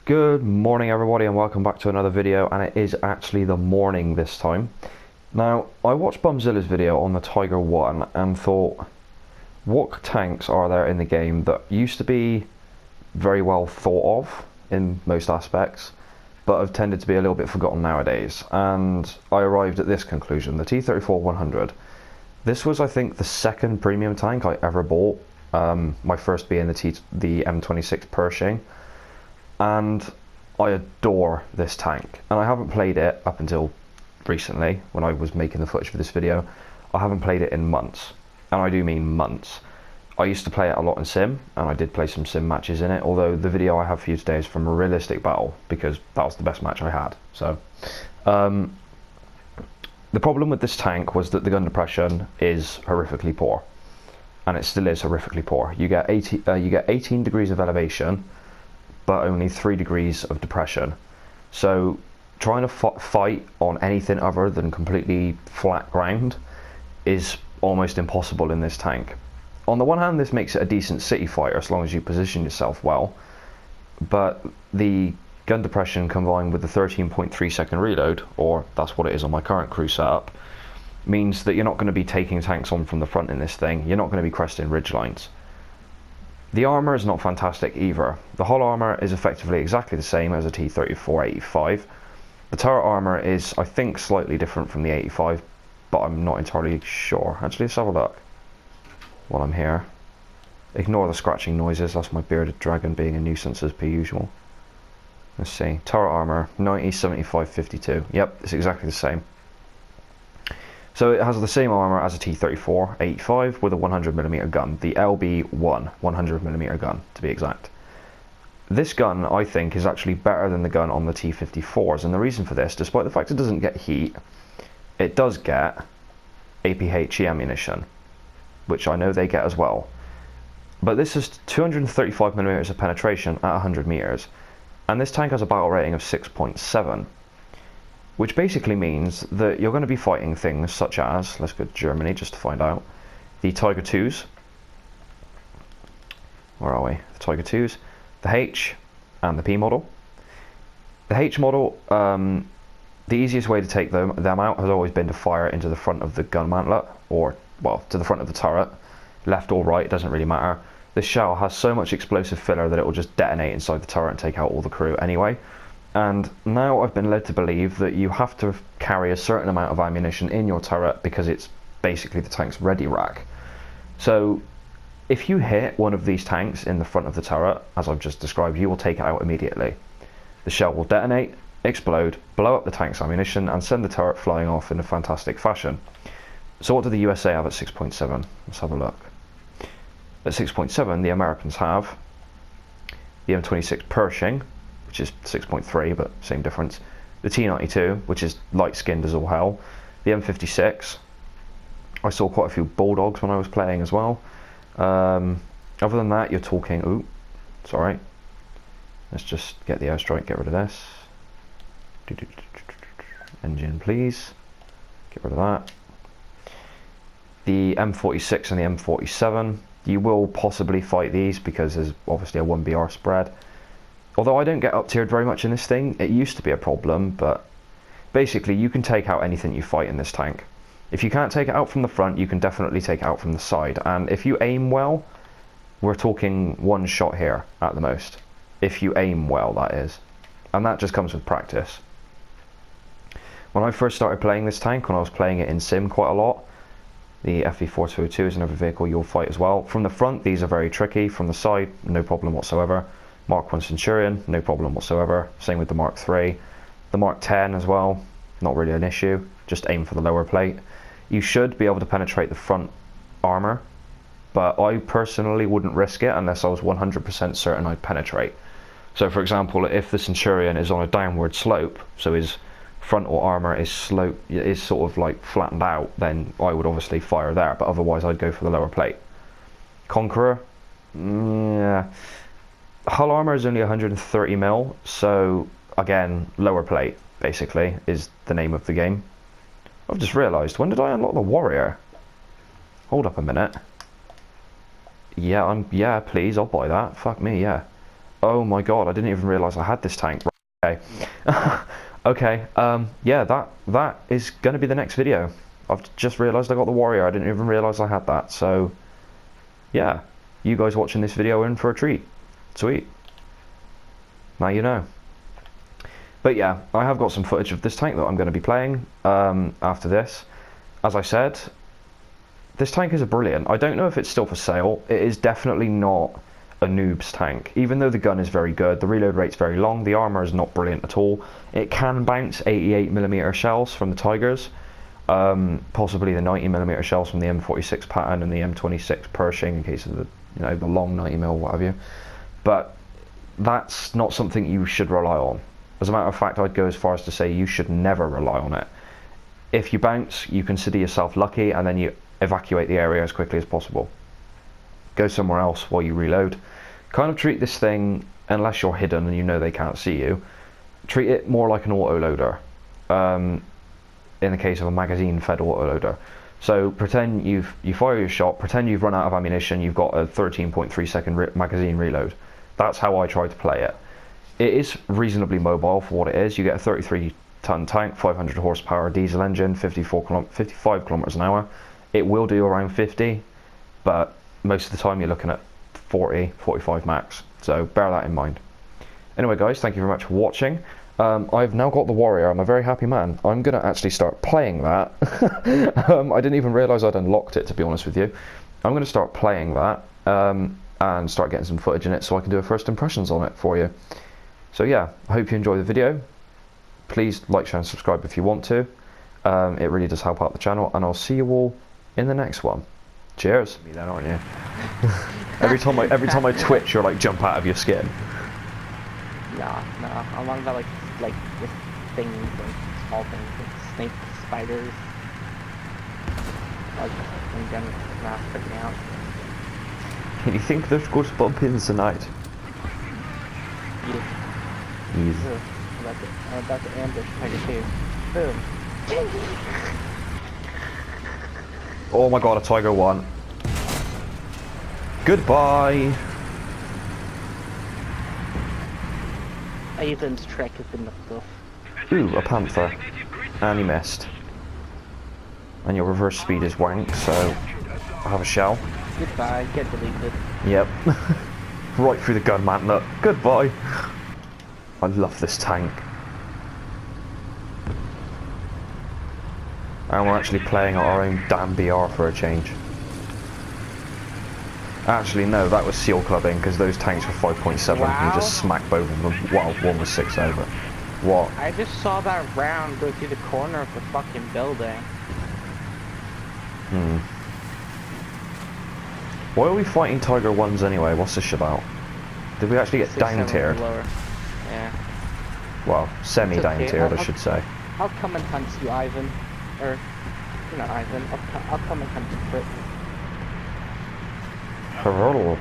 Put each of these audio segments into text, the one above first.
Good morning everybody and welcome back to another video, and it is actually the morning this time. Now, I watched Bumzilla's video on the Tiger 1 and thought, what tanks are there in the game that used to be very well thought of in most aspects, but have tended to be a little bit forgotten nowadays? And I arrived at this conclusion: the T-34-100. This was, I think, the second premium tank I ever bought, my first being the M26 Pershing. And I adore this tank, and I haven't played it up until recently when I was making the footage for this video. I haven't played it in months, and I do mean months. I used to play it a lot in sim, and I did play some sim matches in it, although the video I have for you today is from a realistic battle because that was the best match I had. So the problem with this tank was that the gun depression is horrifically poor, and it still is horrifically poor. You get 18 degrees of elevation, but only 3 degrees of depression. So trying to fight on anything other than completely flat ground is almost impossible in this tank. On the one hand, this makes it a decent city fighter as long as you position yourself well, but the gun depression combined with the 13.3 second reload, or that's what it is on my current crew setup, means that you're not going to be taking tanks on from the front in this thing. You're not going to be cresting ridge lines. The armour is not fantastic either. The hull armour is effectively exactly the same as a T-34-85. The turret armour is, I think, slightly different from the 85, but I'm not entirely sure. Actually, let's have a look while I'm here. Ignore the scratching noises, that's my bearded dragon being a nuisance as per usual. Let's see, turret armour, 90, 75, 52. Yep, it's exactly the same. So it has the same armour as a T-34-85 with a 100mm gun, the LB1 100mm gun to be exact. This gun, I think, is actually better than the gun on the T-54s, and the reason for this, despite the fact it doesn't get heat, it does get APHE ammunition, which I know they get as well. But this is 235mm of penetration at 100 meters, and this tank has a battle rating of 6.7. Which basically means that you're going to be fighting things such as, let's go to Germany just to find out, the Tiger 2s. Where are we? The Tiger 2s, the H, and the P model. The H model, the easiest way to take them out has always been to fire into the front of the gun mantlet, or, well, to the front of the turret. Left or right, doesn't really matter. This shell has so much explosive filler that it will just detonate inside the turret and take out all the crew anyway. And now I've been led to believe that you have to carry a certain amount of ammunition in your turret because it's basically the tank's ready rack. So if you hit one of these tanks in the front of the turret, as I've just described, you will take it out immediately. The shell will detonate, explode, blow up the tank's ammunition, and send the turret flying off in a fantastic fashion. So what do the USA have at 6.7? Let's have a look. At 6.7, the Americans have the M26 Pershing, which is 6.3, but same difference. The T-92, which is light-skinned as all hell. The M56. I saw quite a few Bulldogs when I was playing as well. Other than that, you're talking... Ooh, sorry. Let's just get the airstrike, get rid of this. Engine, please. Get rid of that. The M46 and the M47. You will possibly fight these because there's obviously a 1BR spread. Although I don't get up-tiered very much in this thing, it used to be a problem, but basically you can take out anything you fight in this tank. If you can't take it out from the front, you can definitely take it out from the side, and if you aim well, we're talking one shot here at the most. If you aim well, that is. And that just comes with practice. When I first started playing this tank, when I was playing it in sim quite a lot, the FV4202 is another vehicle you'll fight as well. From the front, these are very tricky. From the side, no problem whatsoever. Mark 1 Centurion, no problem whatsoever. Same with the Mark 3. The Mark 10 as well, not really an issue. Just aim for the lower plate. You should be able to penetrate the front armour, but I personally wouldn't risk it unless I was 100% certain I'd penetrate. So for example, if the Centurion is on a downward slope, so his frontal armour is sort of like flattened out, then I would obviously fire there, but otherwise I'd go for the lower plate. Conqueror, yeah. Hull armour is only 130mm, so again, lower plate, basically, is the name of the game. I've just realised, when did I unlock the Warrior? Hold up a minute. Yeah, please, I'll buy that. Fuck me, yeah. Oh my god, I didn't even realise I had this tank. Right, okay. Okay, yeah, that is going to be the next video. I've just realised I got the warrior. I didn't even realise I had that. So, yeah, you guys watching this video are in for a treat. Sweet. Now you know. But yeah, I have got some footage of this tank that I'm going to be playing after this. As I said, this tank is brilliant. I don't know if it's still for sale. It is definitely not a noob's tank. Even though the gun is very good, the reload rate's very long, the armor is not brilliant at all. It can bounce 88mm shells from the Tigers, possibly the 90mm shells from the M46 pattern and the M26 Pershing in case of the, you know, the long 90mm, what have you. But that's not something you should rely on. As a matter of fact, I'd go as far as to say you should never rely on it. If you bounce, you consider yourself lucky, and then you evacuate the area as quickly as possible. Go somewhere else while you reload. Kind of treat this thing, unless you're hidden and you know they can't see you, treat it more like an autoloader. In the case of a magazine-fed autoloader. So pretend you fire your shot, pretend you've run out of ammunition, you've got a 13.3 second magazine reload. That's how I try to play it. It is reasonably mobile for what it is. You get a 33-ton tank, 500 horsepower diesel engine, 55 kilometers an hour. It will do around 50, but most of the time you're looking at 40, 45 max. So bear that in mind. Anyway guys, thank you very much for watching. I've now got the warrior. I'm a very happy man. I'm going to actually start playing that. I didn't even realise I'd unlocked it, to be honest with you. I'm going to start playing that and start getting some footage in it so I can do a first impressions on it for you. So yeah, I hope you enjoy the video. Please like, share and subscribe if you want to. It really does help out the channel, and I'll see you all in the next one. Cheers. Me then, aren't you? every time I twitch, you're like jump out of your skin. Nah, I'm on about like just things, like small things, like snakes, spiders. Like I'm gonna freaking out. Can you think there's ghost bumpings tonight? Yeah. Easy. I'm about to ambush Tiger 2. Boom. Oh my god, a Tiger 1. Goodbye. Ivan's trek has been the stuff. Ooh, a panther. And he missed. And your reverse speed is wank, so I have a shell. Goodbye, get deleted. Yep. Right through the gun mantlet. Goodbye. I love this tank. And we're actually playing our own damn BR for a change. Actually, no, that was seal clubbing because those tanks were 5.7 Wow. and you just smacked both of them. Well, one was 6 over. What? I just saw that round go through the corner of the fucking building. Why are we fighting Tiger 1s anyway? What's this about? Did we actually get down-tiered? Yeah. Well, semi-down okay. tiered, I should say. I'll come and hunt you, Ivan. Or, you're not Ivan. I'll come and hunt you for it. Hurl.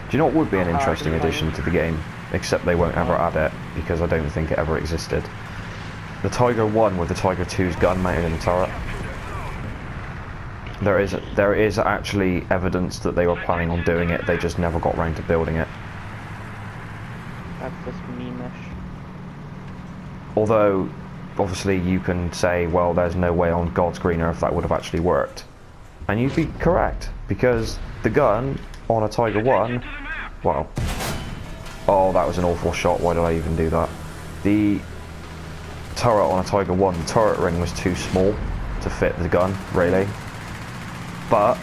Do you know what would be an interesting addition to the game? Except they won't ever add it, because I don't think it ever existed. The Tiger 1 with the Tiger 2's gun mounted in the turret. There is actually evidence that they were planning on doing it, they just never got round to building it. That's just meme-ish. Although, obviously you can say, well, there's no way on God's green earth that would have actually worked. And you'd be correct, because the gun on a Tiger 1, well, oh, that was an awful shot, why did I even do that? The turret on a Tiger 1, the turret ring was too small to fit the gun, really. But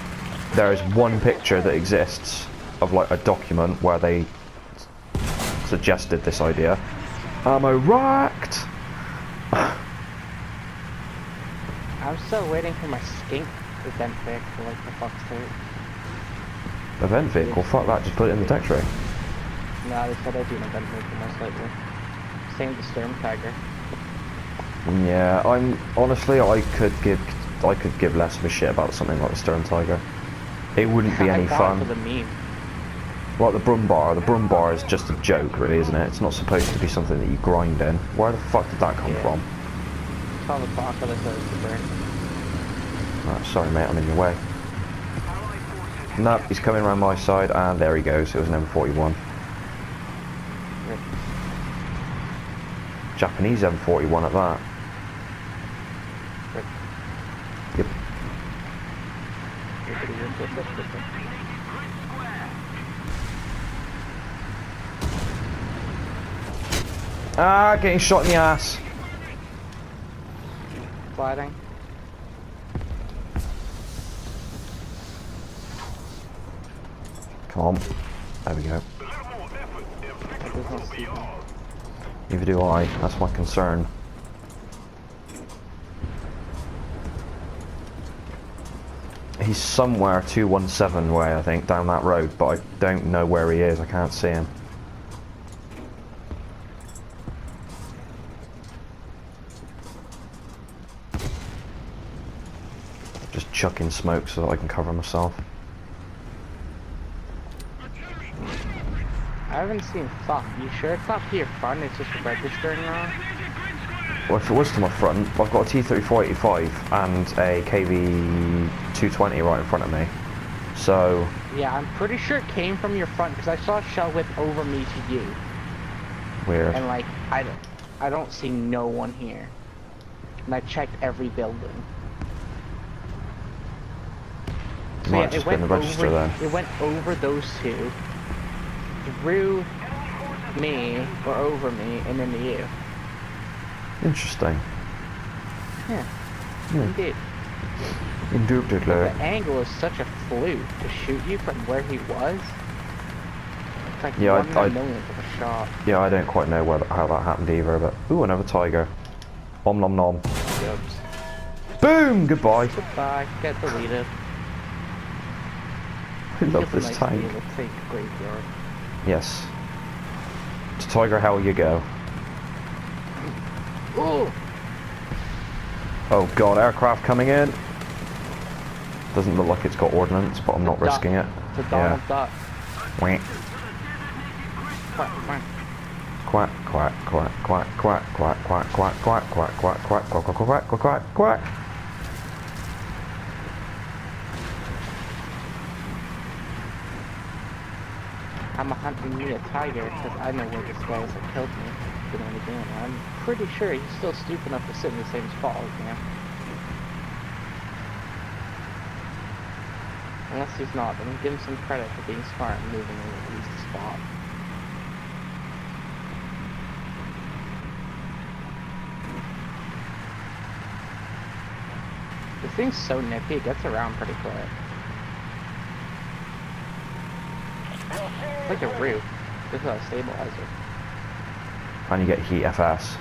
there is one picture that exists of like a document where they suggested this idea. Am I wrecked? I'm still waiting for my skink event vehicle, like the fuck's sake. Event vehicle? Fuck that, just put it in the text ring. No, they said I'd do an event vehicle most likely. Same with the Storm Tiger. Yeah, honestly, I could give less of a shit about something like the Stern Tiger. It wouldn't be any fun. For the meme. Like the Brum Bar is just a joke, really, isn't it? It's not supposed to be something that you grind in. Where the fuck did that come from? It's all the apocalypse that was to burn. Oh, sorry mate, I'm in your way. Nope, he's coming around my side, and there he goes. It was an M41. Rip. Japanese M41 at that. Rip. Yep. Rip. Ah, getting shot in the ass. Sliding. Come on. There we go. That does not see him. Neither do I. That's my concern. He's somewhere 217 way, I think, down that road, but I don't know where he is. I can't see him. Just chucking smoke so that I can cover myself. I haven't seen fuck. You sure it's not to your front? It's just registering wrong? Well, if it was to my front, I've got a T-34-100 and a KV-220 right in front of me. So... Yeah, I'm pretty sure it came from your front because I saw a shell whip over me to you. Weird. And like, I don't see no one here. And I checked every building. So Might yeah, have just been the register then. it went over those two, through me, or over me, and into you. Interesting. Yeah, Yeah. indeed. Indubitably. The angle is such a fluke to shoot you from where he was. It's like Yeah, one in a millionth of a shot. Yeah, I don't quite know how that happened either, but... Ooh, another tiger. Om nom nom. Oops. Boom! Goodbye. Goodbye. Get deleted. I love It's a this nice tank. view, let's take a graveyard. Yes. To Tiger Hell you go. Ooh! Oh god, aircraft coming in. Doesn't look like it's got ordnance, but I'm not Duck. risking it. It's a Donald Duck. Quack, Quack, quack. quack, quack, quack, quack, quack, quack, quack, quack, quack, quack, quack, quack, quack, quack, quack, quack, quack, quack. I'm hunting me a tiger because I know where this guy is that killed me. You know what I mean? I'm pretty sure he's still stupid enough to sit in the same spot as me. Unless he's not, then give him some credit for being smart and moving in at least a spot. This thing's so nippy, it gets around pretty quick. It's like a roof. This is a stabilizer. And you get heat FS.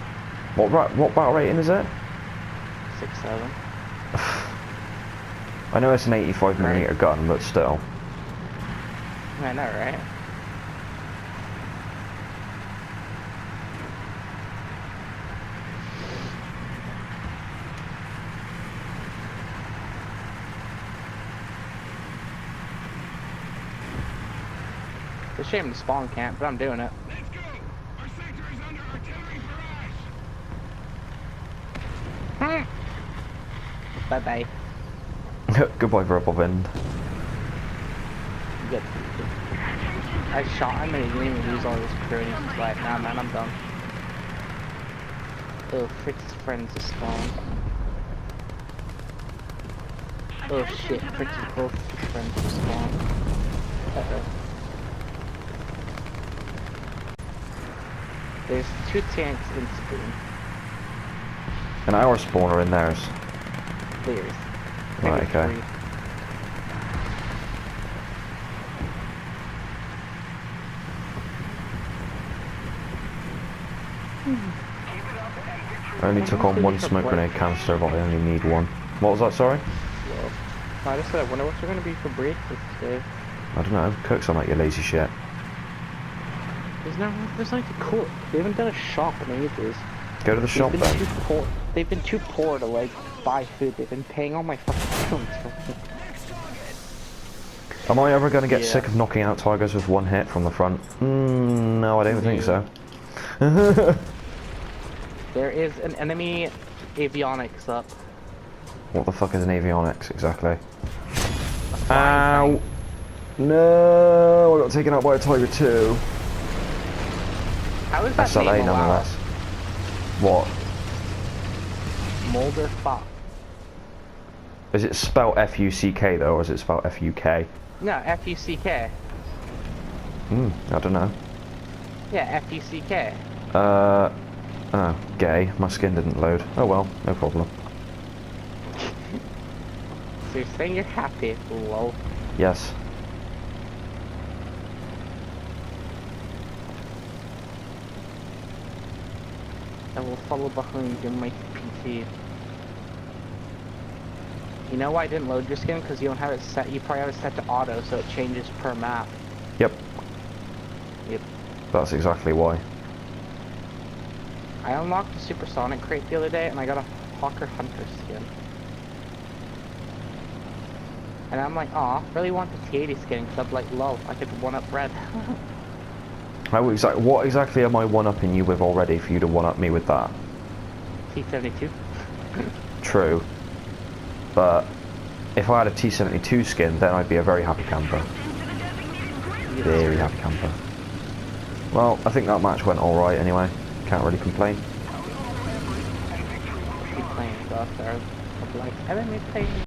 What battle rating is it? 6-7. I know it's an 85mm gun, but still. I know, right? It's a shame to spawn camp, but I'm doing it. Let's go! Our sector is under artillery barrage! Bye bye. Goodbye, Verbal Wind. Good. I shot him and he didn't even use all his crew and he's just like, nah man, I'm done. Oh, Fritz's friends are spawned. Oh shit, Fritz's both his friends are spawned. Uh-oh. There's 2 tanks in Spoon. And our spawner in theirs. Clears. Right, okay. 3. I only took on 1 smoke grenade canister, but I only need 1. What was that, sorry? Well, I just said, I wonder what you're gonna be for breakfast today. I don't know. Cook some like you lazy shit. There's nothing to cook. They haven't done a shop in ages. Go to the shop then. They've been too poor to like buy food. They've been paying all my fucking bills for me. Am I ever going to get Yeah. sick of knocking out tigers with 1 hit from the front? No, I don't think so. There is an enemy avionics up. What the fuck is an avionics exactly? A flying Ow! tank. No, I got taken out by a Tiger 2. How is that SLA name allowed? nonetheless. What? Mulder Fox. Is it spelled F-U-C-K though, or is it spelled F-U-K? No, F-U-C-K. I don't know. Yeah, F-U-C-K. Oh, gay. My skin didn't load. Oh well, no problem. So you're saying you're happy, lol. Yes. I will follow behind your mighty PT. You know why I didn't load your skin? Because you don't have it set. You probably have it set to auto, so it changes per map. Yep. Yep. That's exactly why. I unlocked a supersonic crate the other day, and I got a Hawker Hunter skin. And I'm like, aw, really want the T-80 skin, because I'm like, lol, I could one-up Red. What exactly am I one-upping you with already for you to one-up me with that? T-72. True. But if I had a T-72 skin, then I'd be a very happy camper. Very happy camper. Well, I think that match went alright anyway. Can't really complain. Keep playing stuff there. I'm like, enemy playing.